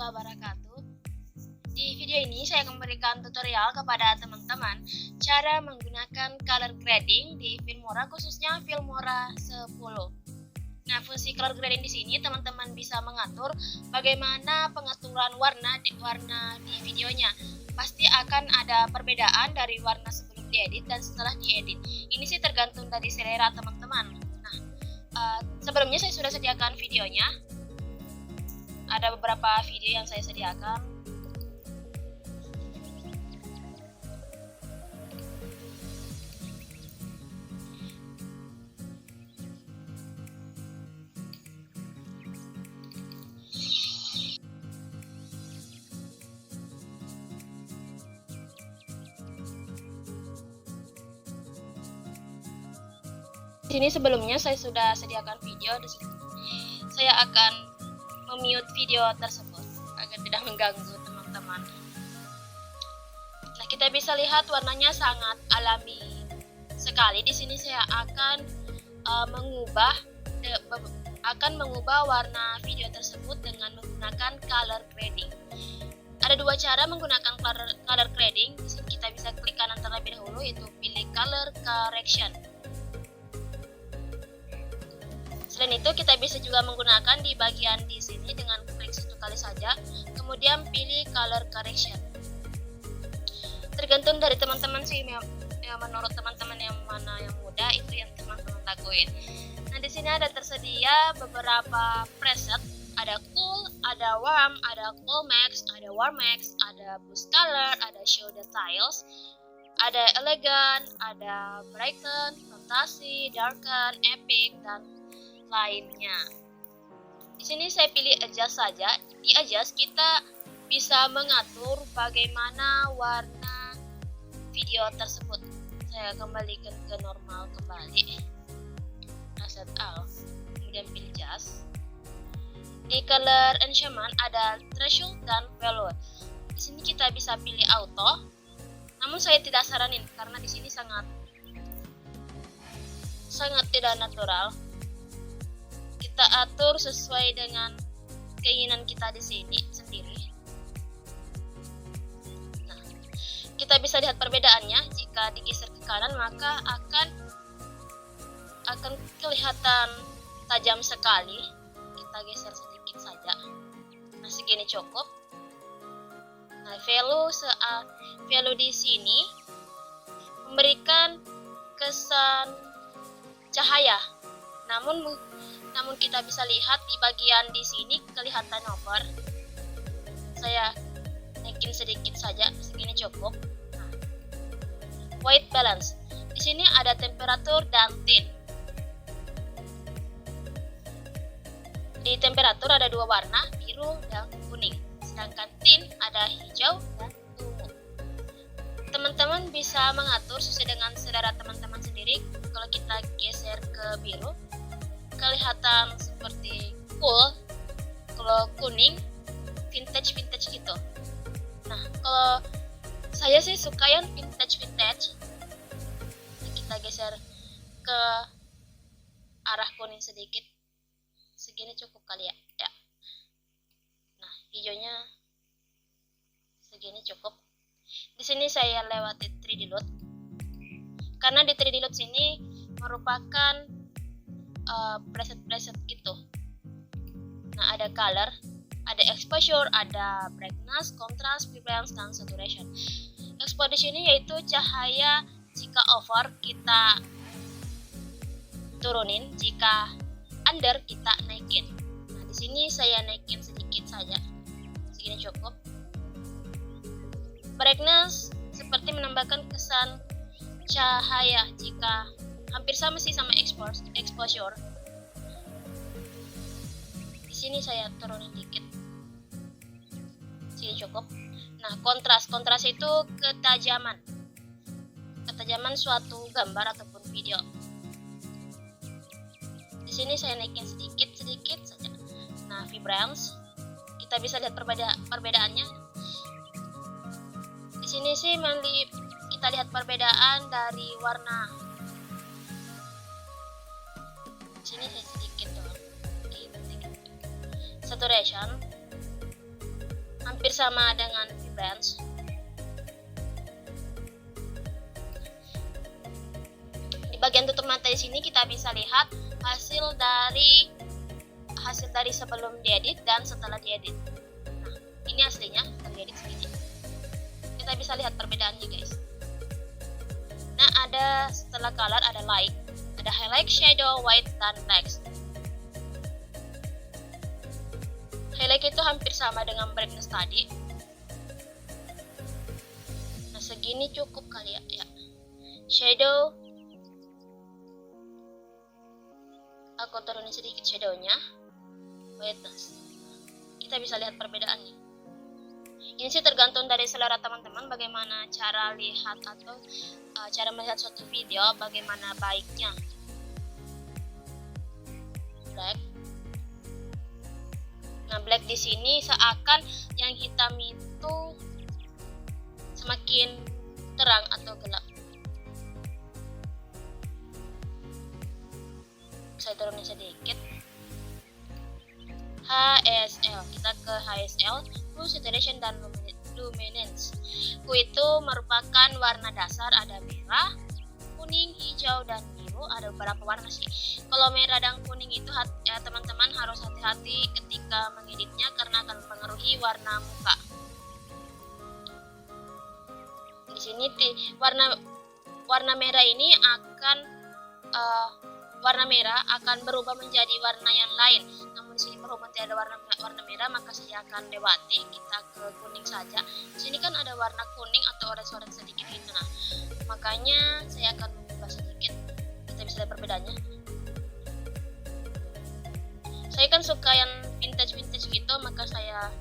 warahmatullahi wabarakatuh. Di video ini saya akan memberikan tutorial kepada teman-teman cara menggunakan color grading di Filmora, khususnya Filmora 10. Nah, fungsi color grading di sini teman-teman bisa mengatur bagaimana pengaturan warna di videonya. Pasti akan ada perbedaan dari warna sebelum diedit dan setelah diedit. Ini sih tergantung dari selera teman-teman. Nah, sebelumnya saya sudah sediakan videonya. Ada beberapa video yang saya sediakan. Di sini sebelumnya saya sudah sediakan video. Di sini saya akan memute video tersebut agar tidak mengganggu teman-teman. Nah, kita bisa lihat warnanya sangat alami sekali. Di sini saya akan mengubah warna video tersebut dengan menggunakan color grading. Ada dua cara menggunakan color grading. Di sini kita bisa klik kanan terlebih dahulu, yaitu pilih color correction. Selain itu, kita bisa juga menggunakan di bagian di sini dengan klik satu kali saja, kemudian pilih color correction. Tergantung dari teman-teman sih, menurut teman-teman yang mana yang mudah itu yang teman-teman lakuin. Nah, di sini ada tersedia beberapa preset, ada cool, ada warm, ada cool max, ada warm max, ada boost color, ada show details, ada elegant, ada brighten, fantasy, darken, epic, dan lainnya. Di sini saya pilih adjust saja. Di adjust kita bisa mengatur bagaimana warna video tersebut. Saya kembalikan ke normal kembali. Reset all. Kemudian pilih adjust. Di color enhancement ada threshold dan value. Di sini kita bisa pilih auto. Namun saya tidak saranin karena di sini sangat tidak natural. Kita atur sesuai dengan keinginan kita di sini sendiri. Nah, kita bisa lihat perbedaannya. Jika digeser ke kanan maka akan kelihatan tajam sekali. Kita geser sedikit saja. Nah, segini cukup. Nah, value di sini memberikan kesan cahaya. Namun kita bisa lihat di bagian di sini kelihatan over. Saya naikin sedikit saja, segini cukup. Nah, white balance. Di sini ada temperatur dan tint. Di temperatur ada dua warna, biru dan kuning. Sedangkan tint ada hijau dan ungu. Teman-teman bisa mengatur sesuai dengan selera teman-teman sendiri. Kalau kita geser ke biru, kelihatan seperti cool. Kalau kuning, vintage gitu. Nah, kalau saya sih suka yang vintage. Kita geser ke arah kuning sedikit. Segini cukup kali ya. Nah, hijaunya segini cukup. Di sini saya lewati 3D Load. Karena di 3D Load sini merupakan preset gitu. Nah, ada color, ada exposure, ada brightness, contrast, vibrance, dan saturation. Exposure di sini yaitu cahaya. Jika over kita turunin, jika under kita naikin. Nah, di sini saya naikin sedikit saja, segini cukup. Brightness seperti menambahkan kesan cahaya. Jika hampir sama sih sama exposure. Di sini saya turunin dikit. Sini cukup. Nah, kontras itu ketajaman suatu gambar ataupun video. Di sini saya naikin sedikit saja. Nah, vibrance kita bisa lihat perbedaannya. Di sini sih kita lihat perbedaan dari warna. Di sini saya sedikit doang. Saturation hampir sama dengan Behance. Di bagian tutup mata di sini kita bisa lihat hasil dari sebelum diedit dan setelah diedit. Nah, ini aslinya setelah diedit segini. Kita bisa lihat perbedaannya, guys. Nah, ada setelah color ada light, ada highlight, shadow, white, dan text. Highlight itu hampir sama dengan brightness tadi. Nah, segini cukup kali ya. Shadow, aku turunin sedikit shadownya. Whiteness, kita bisa lihat perbedaannya. Ini sih tergantung dari selera teman-teman bagaimana cara lihat atau cara melihat suatu video, bagaimana baiknya. Black. Nah, black di sini seakan yang hitam itu semakin terang atau gelap. Saya turunin sedikit. HSL, kita ke HSL, Hue, Saturation, dan Luminance. Hue itu merupakan warna dasar, ada merah, kuning, hijau, dan biru. Ada beberapa warna sih. Kalau merah dan kuning itu ya teman-teman harus hati-hati ketika mengeditnya karena akan mempengaruhi warna muka. Di sini warna merah ini warna merah akan berubah menjadi warna yang lain. Namun di sini berhubung tidak ada warna merah, maka saya akan lewati, kita ke kuning saja. Di sini kan ada warna kuning atau orange sedikit gitu. Nah, makanya saya akan mengubah sedikit. Kita bisa lihat perbedaannya. Saya kan suka yang vintage gitu, maka saya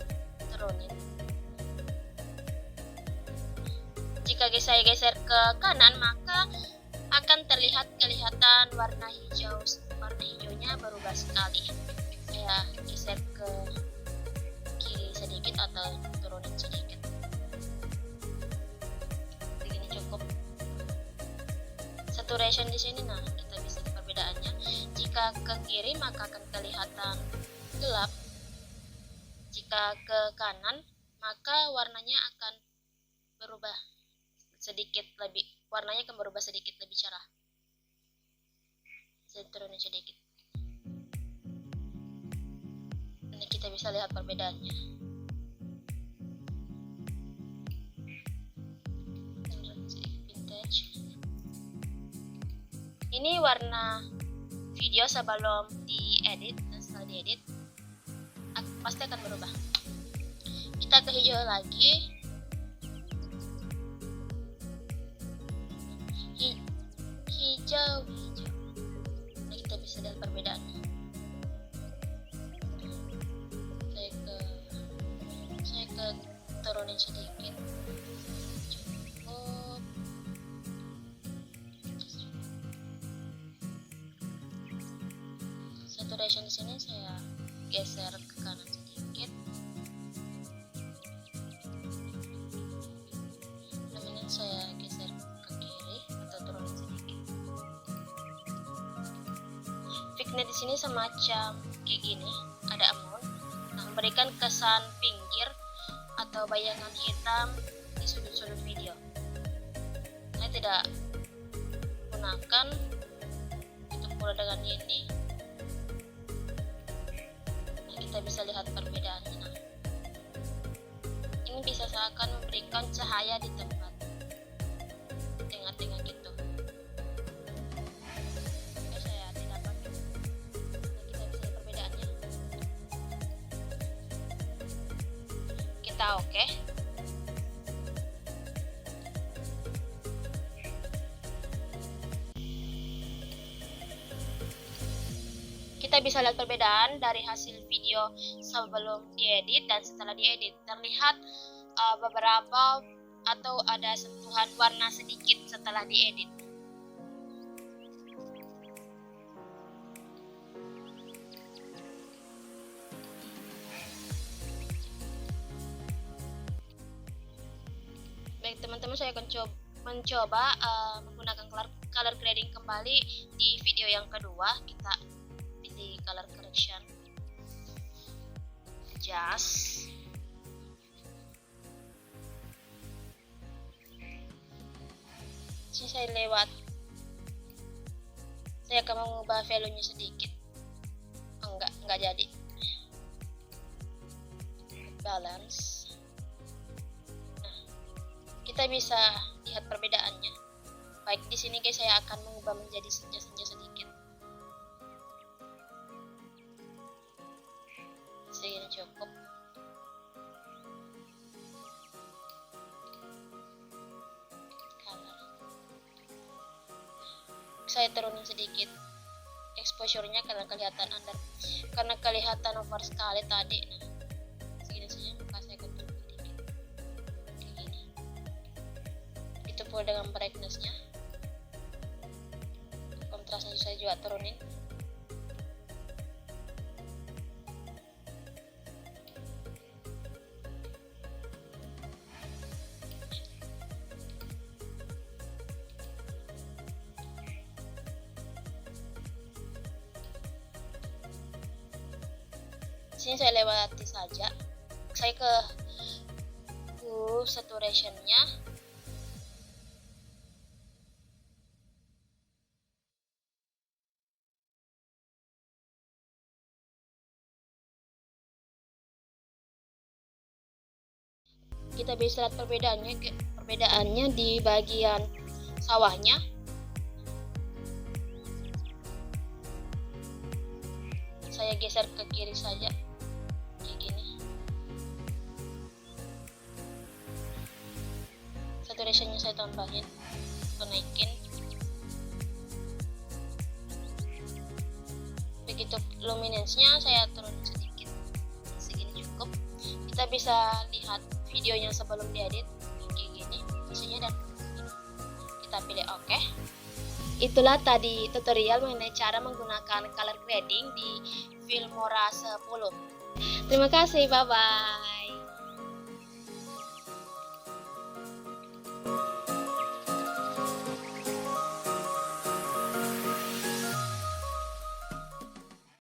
turunin. Jika saya geser ke kanan, maka akan kelihatan warna hijaunya berubah sekali. Saya geser ke kiri sedikit atau turunin sedikit. Begini cukup. Saturation di sini, nah kita bisa lihat perbedaannya. Jika ke kiri maka akan kelihatan gelap. Jika ke kanan maka warnanya akan berubah warnanya akan berubah sedikit lebih cerah. Saya turunin sedikit. Ini kita bisa lihat perbedaannya. Vintage. Ini warna video sebelum diedit dan setelah diedit pasti akan berubah. Kita ke hijau lagi. Hijau. Nah, kita bisa lihat perbedaannya. Saya ke turunin sedikit. Cukup. Saturation di sini saya geser ke kanan sedikit. Luminance saya geser ke kiri atau turunin sedikit. Fignya di sini semacam kayak gini, ada amount, nah memberikan kesan pinggir atau bayangan hitam di sudut-sudut video. Saya tidak gunakan untuk mulai dengan ini. Nah, kita bisa lihat perbedaannya. Nah, ini bisa seakan memberikan cahaya di tempat tengah-tengah gitu. Oke. Kita bisa lihat perbedaan dari hasil video sebelum diedit dan setelah diedit. Terlihat beberapa atau ada sentuhan warna sedikit setelah diedit. Baik teman-teman, saya akan mencoba menggunakan color grading kembali di video yang kedua. Kita pilih color correction, adjust, Sini saya lewat, saya akan mengubah value-nya sedikit. Enggak jadi. Balance. Nah, kita bisa lihat perbedaannya. Baik, di sini guys saya akan mengubah menjadi senja-senja sedikit. Segini cukup. Color. Saya turunin sedikit exposure-nya karena kelihatan over sekali tadi. Nah, segini saja, maka saya akan turun sedikit. Kayak gini. Itu pula dengan brightness-nya. Kontrasnya saya juga turunin. Sini saya lewati saja. Saya ke saturation-nya. Kita bisa lihat perbedaannya di bagian sawahnya. Saya geser ke kiri saja. Kayak gini. Saturation-nya saya tambahin, atau naikin. Begitu luminance-nya saya turun sedikit. Segini cukup. Kita bisa lihat videonya sebelum diedit kayak gini hasilnya, dan kita pilih OK. Itulah tadi tutorial mengenai cara menggunakan color grading di Filmora 10. Terima kasih, bye bye.